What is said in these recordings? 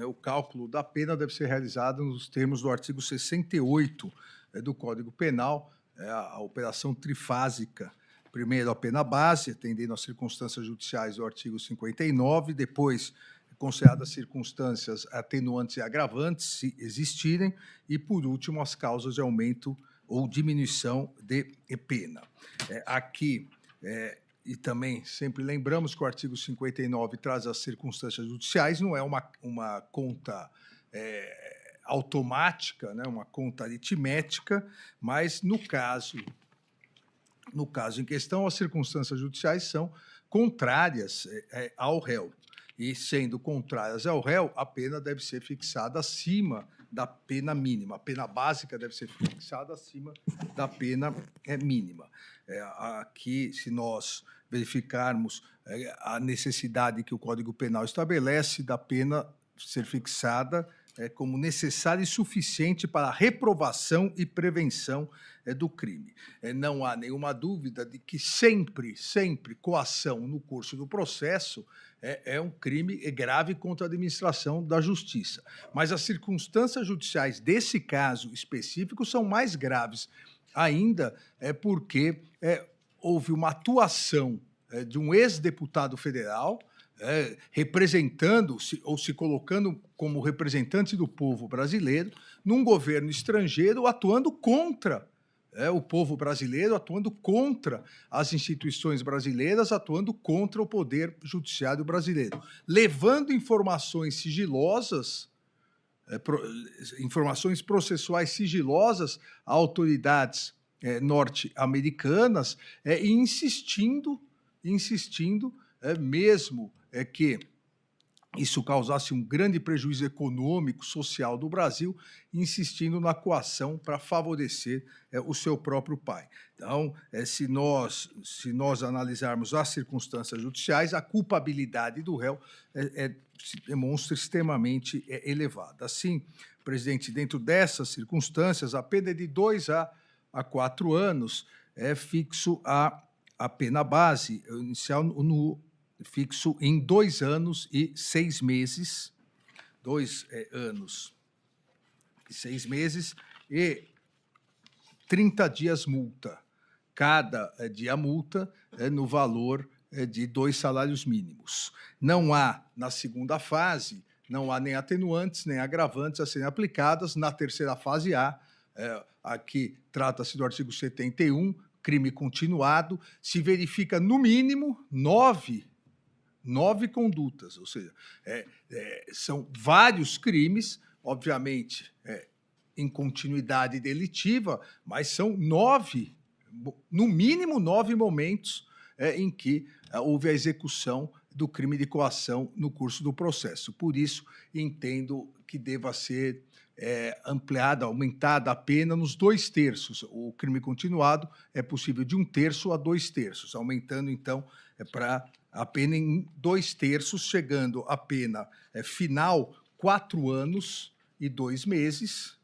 o cálculo da pena deve ser realizado nos termos do artigo 68 do Código Penal, a operação trifásica. Primeiro, a pena base, atendendo às circunstâncias judiciais do artigo 59, depois, consideradas circunstâncias atenuantes e agravantes, se existirem, e, por último, as causas de aumento ou diminuição de pena. Aqui, e também sempre lembramos que o artigo 59 traz as circunstâncias judiciais, não é uma conta automática, né, uma conta aritmética, mas, no caso em questão, as circunstâncias judiciais são contrárias ao réu. E, sendo contrárias ao réu, a pena deve ser fixada acima da pena mínima. A pena básica deve ser fixada acima da pena mínima. Aqui, se nós verificarmos a necessidade que o Código Penal estabelece da pena ser fixada como necessária e suficiente para a reprovação e prevenção do crime. Não há nenhuma dúvida de que sempre coação no curso do processo é um crime grave contra a administração da justiça. Mas as circunstâncias judiciais desse caso específico são mais graves ainda, porque houve uma atuação de um ex-deputado federal representando-se ou se colocando como representante do povo brasileiro num governo estrangeiro atuando contra o povo brasileiro, atuando contra as instituições brasileiras, atuando contra o poder judiciário brasileiro, levando informações sigilosas, informações processuais sigilosas a autoridades norte-americanas e insistindo, mesmo que isso causasse um grande prejuízo econômico, social do Brasil, insistindo na coação para favorecer o seu próprio pai. Então, se nós analisarmos as circunstâncias judiciais, a culpabilidade do réu se demonstra extremamente elevada. Assim, presidente, dentro dessas circunstâncias, a pena é de 2 a 4 anos, fixo a pena base inicial fixo em 2 anos e 6 meses, 2 anos e 6 meses, e 30 dias multa. Cada dia multa no valor de 2 salários mínimos. Não há, na segunda fase, não há nem atenuantes, nem agravantes a serem aplicadas. Na terceira fase há, aqui trata-se do artigo 71, crime continuado, se verifica, no mínimo, 9 condutas, ou seja, são vários crimes, obviamente, em continuidade delitiva, mas são 9, no mínimo 9 momentos em que houve a execução do crime de coação no curso do processo. Por isso, entendo que deva ser ampliada, aumentada a pena nos 2/3. O crime continuado é possível de 1/3 a 2/3, aumentando, então, para a pena em 2/3, chegando a pena final 4 anos e 2 meses,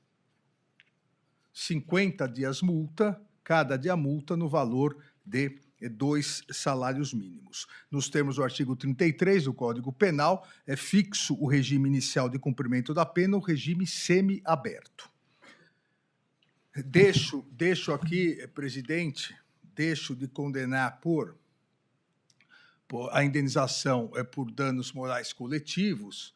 50 dias multa, cada dia multa no valor de 2 salários mínimos. Nos termos do artigo 33 do Código Penal, é fixo o regime inicial de cumprimento da pena, o regime semiaberto. Deixo aqui, presidente, de condenar por a indenização por danos morais coletivos,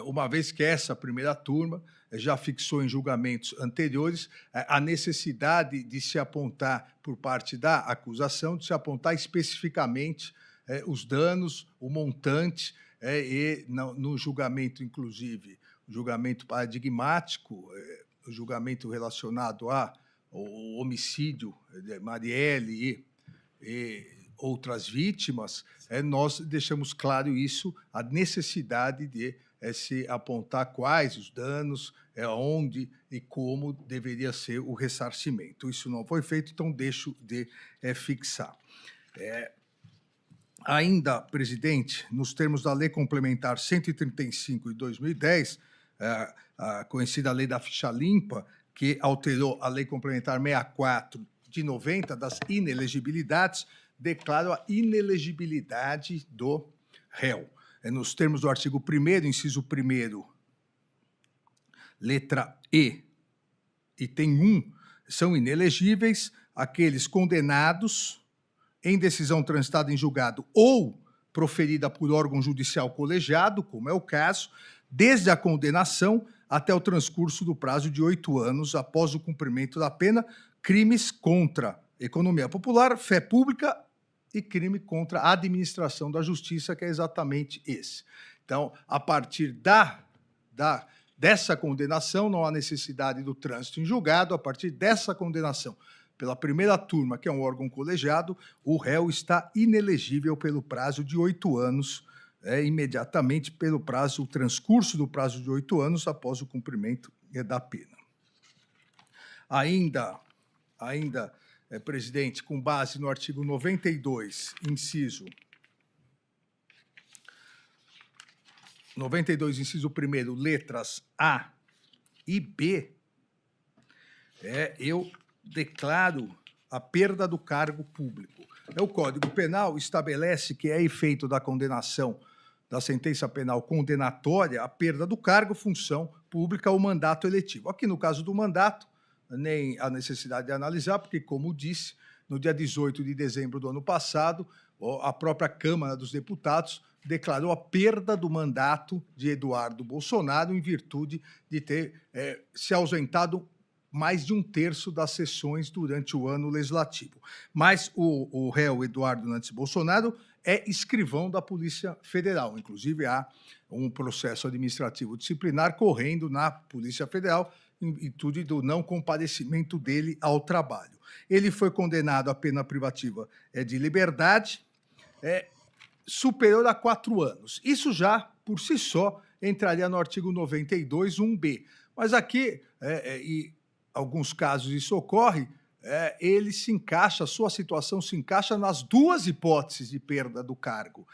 uma vez que essa primeira turma já fixou em julgamentos anteriores a necessidade de se apontar, por parte da acusação, de se apontar especificamente os danos, o montante, e no julgamento, inclusive, o julgamento paradigmático, o julgamento relacionado ao homicídio de Marielle e outras vítimas, nós deixamos claro isso, a necessidade de se apontar quais os danos, onde e como deveria ser o ressarcimento. Isso não foi feito, então deixo de fixar. Ainda, presidente, nos termos da Lei Complementar 135 de 2010, a conhecida Lei da Ficha Limpa, que alterou a Lei Complementar 64 de 90, das inelegibilidades, declaro a inelegibilidade do réu. Nos termos do artigo 1º, inciso 1º Letra E, item 1, são inelegíveis aqueles condenados em decisão transitada em julgado ou proferida por órgão judicial colegiado, como é o caso, desde a condenação até o transcurso do prazo de 8 anos após o cumprimento da pena, crimes contra economia popular, fé pública e crime contra a administração da justiça, que é exatamente esse. Então, a partir dessa condenação, não há necessidade do trânsito em julgado. A partir dessa condenação pela primeira turma, que é um órgão colegiado, o réu está inelegível pelo prazo de 8 anos, imediatamente pelo o transcurso do prazo de 8 anos após o cumprimento da pena. Ainda, presidente, com base no artigo 92, inciso 1º, letras A e B, eu declaro a perda do cargo público. O Código Penal estabelece que é efeito da condenação, da sentença penal condenatória, a perda do cargo, função pública ou mandato eletivo. Aqui, no caso do mandato, nem há necessidade de analisar, porque, como disse, no dia 18 de dezembro do ano passado, a própria Câmara dos Deputados declarou a perda do mandato de Eduardo Bolsonaro em virtude de ter se ausentado mais de 1/3 das sessões durante o ano legislativo. Mas o réu Eduardo Nantes Bolsonaro é escrivão da Polícia Federal. Inclusive, há um processo administrativo disciplinar correndo na Polícia Federal em virtude do não comparecimento dele ao trabalho. Ele foi condenado à pena privativa de liberdade superior a 4 anos. Isso já, por si só, entraria no artigo 92, 1b. Mas aqui, em alguns casos isso ocorre, ele se encaixa, a sua situação se encaixa nas duas hipóteses de perda do cargo.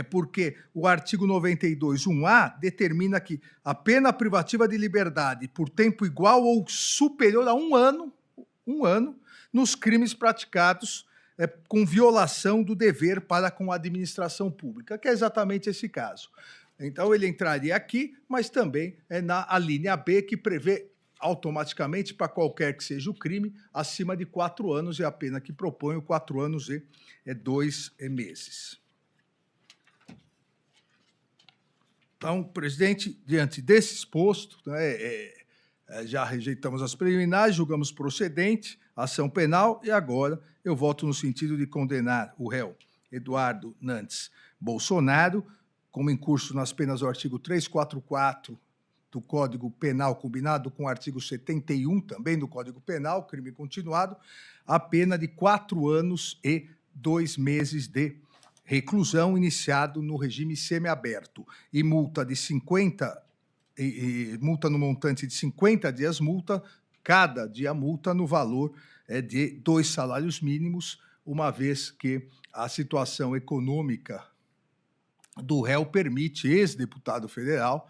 Porque o artigo 92, 1A, determina que a pena privativa de liberdade por tempo igual ou superior a 1 ano, nos crimes praticados com violação do dever para com a administração pública, que é exatamente esse caso. Então, ele entraria aqui, mas também na linha B, que prevê automaticamente, para qualquer que seja o crime, acima de 4 anos, é a pena que propõe 4 anos e 2 meses. Então, presidente, diante desse exposto, já rejeitamos as preliminares, julgamos procedente a ação penal e agora eu voto no sentido de condenar o réu Eduardo Nantes Bolsonaro, como incurso nas penas do artigo 344 do Código Penal, combinado com o artigo 71 também do Código Penal, crime continuado, a pena de 4 anos e 2 meses de reclusão, iniciado no regime semiaberto, e multa de 50, multa no montante de 50 dias multa, cada dia multa no valor de 2 salários mínimos, uma vez que a situação econômica do réu permite, ex-deputado federal,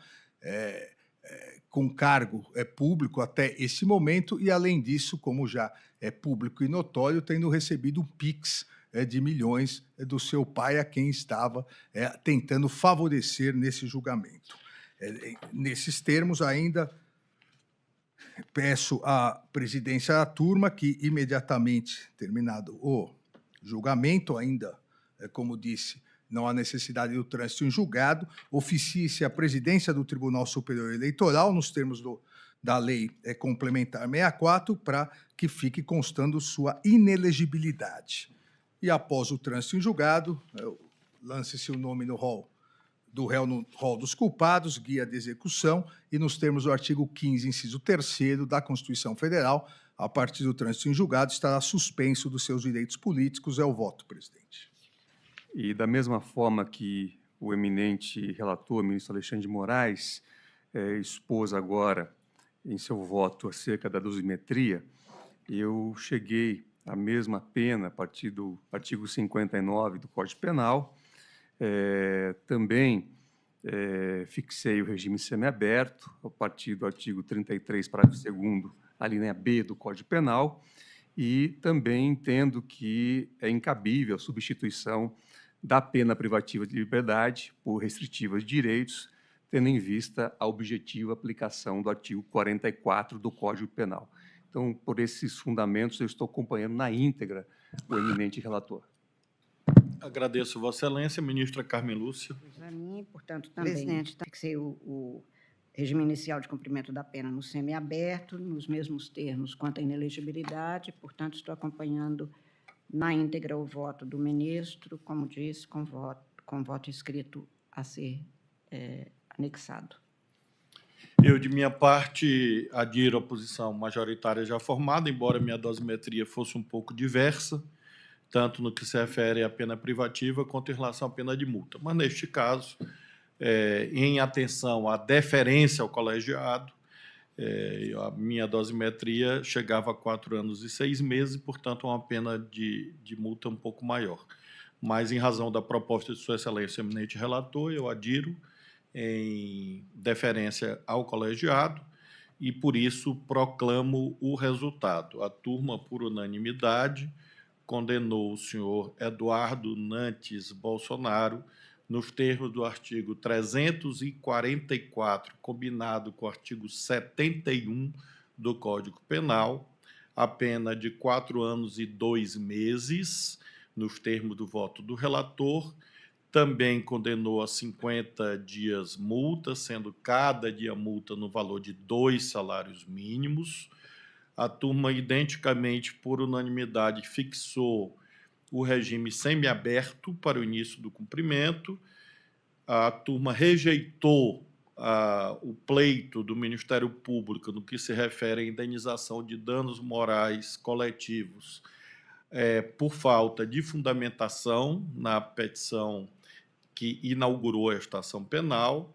com cargo público até esse momento, e, além disso, como já é público e notório, tendo recebido um PIX de milhões do seu pai, a quem estava tentando favorecer nesse julgamento. Nesses termos, ainda peço à presidência da turma que, imediatamente terminado o julgamento, ainda, como disse, não há necessidade do trânsito em julgado, oficie-se a presidência do Tribunal Superior Eleitoral, nos termos da Lei Complementar 64, para que fique constando sua inelegibilidade. E, após o trânsito em julgado, lance-se o nome no rol do réu no rol dos culpados, guia de execução, e, nos termos do artigo 15, inciso 3º da Constituição Federal, a partir do trânsito em julgado, estará suspenso dos seus direitos políticos. É o voto, presidente. E, da mesma forma que o eminente relator, ministro Alexandre de Moraes, expôs agora em seu voto acerca da dosimetria, eu cheguei à mesma pena a partir do artigo 59 do Código Penal. Também fixei o regime semiaberto a partir do artigo 33, parágrafo 2º, a linha B do Código Penal, e também entendo que é incabível a substituição da pena privativa de liberdade por restritiva de direitos tendo em vista a objetiva aplicação do artigo 44 do Código Penal. Então, por esses fundamentos, eu estou acompanhando na íntegra o eminente relator. Agradeço, Vossa Excelência. Ministra Carmen Lúcia. Para mim, portanto, também Presidente, fixei o regime inicial de cumprimento da pena no semiaberto, nos mesmos termos quanto à inelegibilidade, portanto, estou acompanhando na íntegra o voto do ministro, como disse, com voto escrito a ser anexado. Eu, de minha parte, adiro a posição majoritária já formada, embora minha dosimetria fosse um pouco diversa, tanto no que se refere à pena privativa quanto em relação à pena de multa. Mas, neste caso, em atenção à deferência ao colegiado, a minha dosimetria chegava a 4 anos e 6 meses, portanto, uma pena de multa um pouco maior. Mas, em razão da proposta de Sua Excelência, eminente relator, eu adiro em deferência ao colegiado e, por isso, proclamo o resultado. A turma, por unanimidade, condenou o senhor Eduardo Nantes Bolsonaro, nos termos do artigo 344, combinado com o artigo 71 do Código Penal, a pena de 4 anos e 2 meses, nos termos do voto do relator. Também condenou a 50 dias multa, sendo cada dia multa no valor de 2 salários mínimos. A turma, identicamente, por unanimidade, fixou o regime semiaberto para o início do cumprimento. A turma rejeitou o pleito do Ministério Público no que se refere à indenização de danos morais coletivos por falta de fundamentação na petição que inaugurou esta ação penal.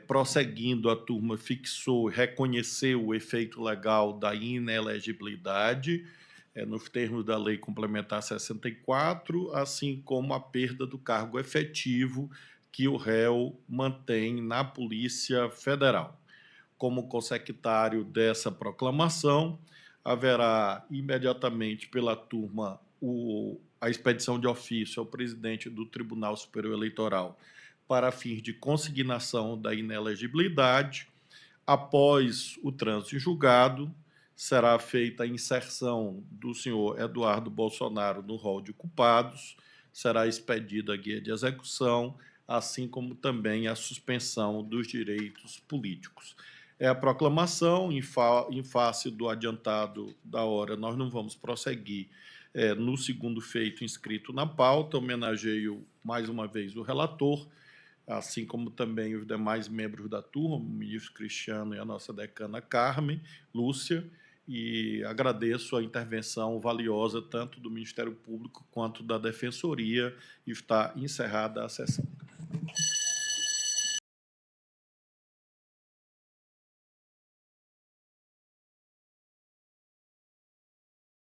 Prosseguindo, a turma fixou e reconheceu o efeito legal da inelegibilidade, nos termos da Lei Complementar 64, assim como a perda do cargo efetivo que o réu mantém na Polícia Federal. Como consectário dessa proclamação, haverá imediatamente pela turma a expedição de ofício ao presidente do Tribunal Superior Eleitoral para fins de consignação da inelegibilidade. Após o trânsito em julgado, será feita a inserção do senhor Eduardo Bolsonaro no rol de culpados, será expedida a guia de execução, assim como também a suspensão dos direitos políticos. É a proclamação, em face do adiantado da hora, nós não vamos prosseguir no segundo feito inscrito na pauta. Homenageio mais uma vez o relator, assim como também os demais membros da turma, o ministro Cristiano e a nossa decana Carmen Lúcia, e agradeço a intervenção valiosa tanto do Ministério Público quanto da Defensoria, e está encerrada a sessão.